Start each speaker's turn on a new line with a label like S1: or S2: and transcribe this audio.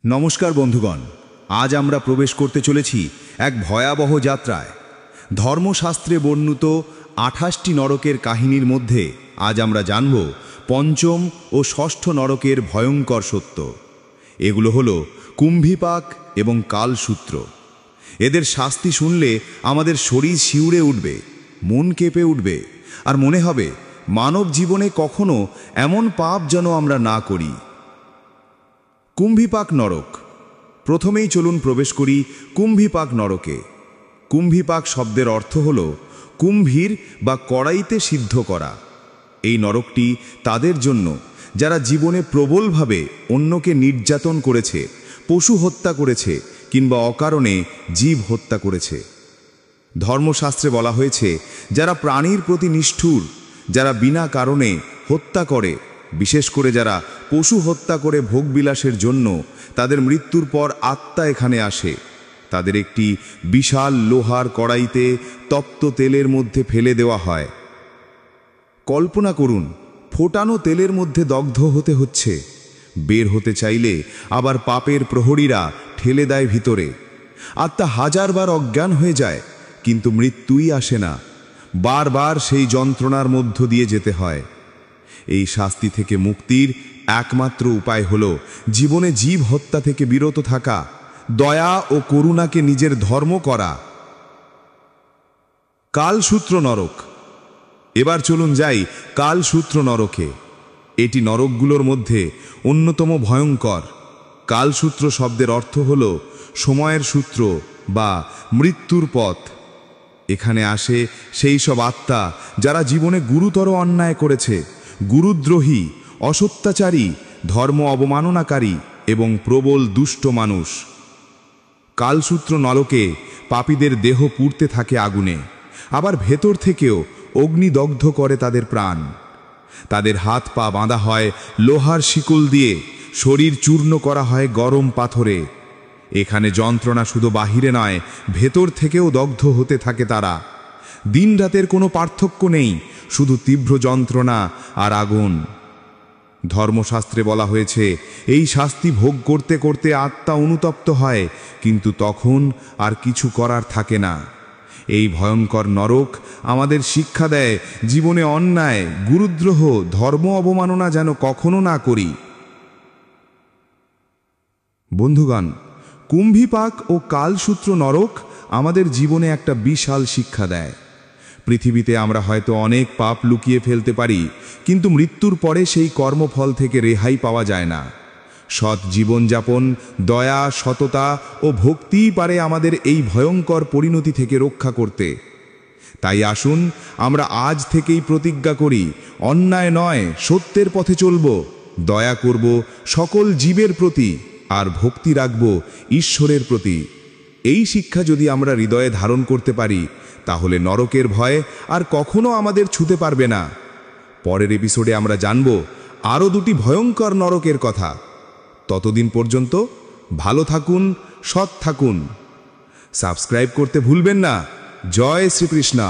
S1: নমস্কার বন্ধুগণ, আজ আমরা প্রবেশ করতে চলেছি এক ভয়াবহ যাত্রায়। ধর্মশাস্ত্রে বর্ণিত 28টি নরকের কাহিনীর মধ্যে আজ আমরা জানব পঞ্চম ও ষষ্ঠ নরকের ভয়ঙ্কর সত্য। এগুলো হলো কুম্ভীপাক এবং কালসূত্র। এদের শাস্তি শুনলে আমাদের শরীর শিউরে উঠবে, মন কেঁপে উঠবে, আর মনে হবে মানব জীবনে কখনো এমন পাপ যেন আমরা না করি। কুম্ভীপাক নরক। প্রথমেই চলুন প্রবেশ করি কুম্ভীপাক নরকে। কুম্ভীপাক শব্দের অর্থ হল কুম্ভীর বা কড়াইতে সিদ্ধ করা। এই নরকটি তাদের জন্য যারা জীবনে প্রবলভাবে অন্যকে নির্যাতন করেছে, পশু হত্যা করেছে কিংবা অকারণে জীব হত্যা করেছে। ধর্মশাস্ত্রে বলা হয়েছে, যারা প্রাণীর প্রতি নিষ্ঠুর, যারা বিনা কারণে হত্যা করে, বিশেষ করে যারা পশু হত্যা করে ভোগবিলাসের জন্য তাদের মৃত্যুর পর আত্মা এখানে আসে, তাদের একটি বিশাল লোহার কড়াইতে তপ্ত তেলের মধ্যে ফেলে দেওয়া হয়। কল্পনা করুন, ফোটানো তেলের মধ্যে দগ্ধ হতে হচ্ছে। বের হতে চাইলে আবার পাপের প্রহরীরা ঠেলে দেয় ভিতরে। আত্মা হাজারবার অজ্ঞান হয়ে যায়, কিন্তু মৃত্যুই আসে না। বারবার সেই যন্ত্রণার মধ্য দিয়ে যেতে হয়। এই শাস্তি থেকে মুক্তির একমাত্র উপায় হল জীবনে জীব হত্যা থেকে বিরত থাকা, দয়া ও করুণাকে নিজের ধর্ম করা। কালসূত্র নরক। এবার চলুন যাই কালসূত্র নরকে। এটি নরকগুলোর মধ্যে অন্যতম ভয়ঙ্কর। কালসূত্র শব্দের অর্থ হল সময়ের সূত্র বা মৃত্যুর পথ। এখানে আসে সেই সব আত্মা যারা জীবনে গুরুতর অন্যায় করেছে, গুরুদ্রোহী, অসত্যাচারী, ধর্ম অবমাননাকারী এবং প্রবল দুষ্ট মানুষ। কালসূত্র নরকে পাপীদের দেহ পুড়তে থাকে আগুনে, আবার ভেতর থেকেও অগ্নিদগ্ধ করে তাদের প্রাণ। তাদের হাত পা বাঁধা হয় লোহার শিকল দিয়ে, শরীর চূর্ণ করা হয় গরম পাথরে। এখানে যন্ত্রণা শুধু বাহিরে নয়, ভেতর থেকেও দগ্ধ হতে থাকে তারা। দিন রাতের কোনো পার্থক্য নেই, শুধু তীব্র যন্ত্রণা আর আগুন। ধর্মশাস্ত্রে বলা হয়েছে, এই শাস্তি ভোগ করতে করতে আত্মা অনুতপ্ত হয়, কিন্তু তখন আর কিছু করার থাকে না। এই ভয়ঙ্কর নরক আমাদের শিক্ষা দেয়, জীবনে অন্যায়, গুরুদ্রোহ, ধর্ম অবমাননা যেন কখনো না করি। বন্ধুগণ, কুম্ভীপাক ও কালসূত্র নরক আমাদের জীবনে একটা বিশাল শিক্ষা দেয়। পৃথিবীতে আমরা হয়তো অনেক পাপ লুকিয়ে ফেলতে পারি, কিন্তু মৃত্যুর পরে সেই কর্মফল থেকে রেহাই পাওয়া যায় না। সৎ জীবনযাপন, দয়া, সততা ও ভক্তিই পারে আমাদের এই ভয়ঙ্কর পরিণতি থেকে রক্ষা করতে। তাই আসুন আমরা আজ থেকেই প্রতিজ্ঞা করি, অন্যায় নয়, সত্যের পথে চলব, দয়া করব সকল জীবের প্রতি, আর ভক্তি রাখব ঈশ্বরের প্রতি। এই শিক্ষা যদি আমরা হৃদয়ে ধারণ করতে পারি, তাহলে নরকের ভয় আর কখনো আমাদের ছুঁতে পারবে না। পরের এপিসোডে আমরা জানব আরও দুটি ভয়ঙ্কর নরকের কথা। ততদিন পর্যন্ত ভালো থাকুন, সৎ থাকুন। সাবস্ক্রাইব করতে ভুলবেন না। জয় শ্রীকৃষ্ণ।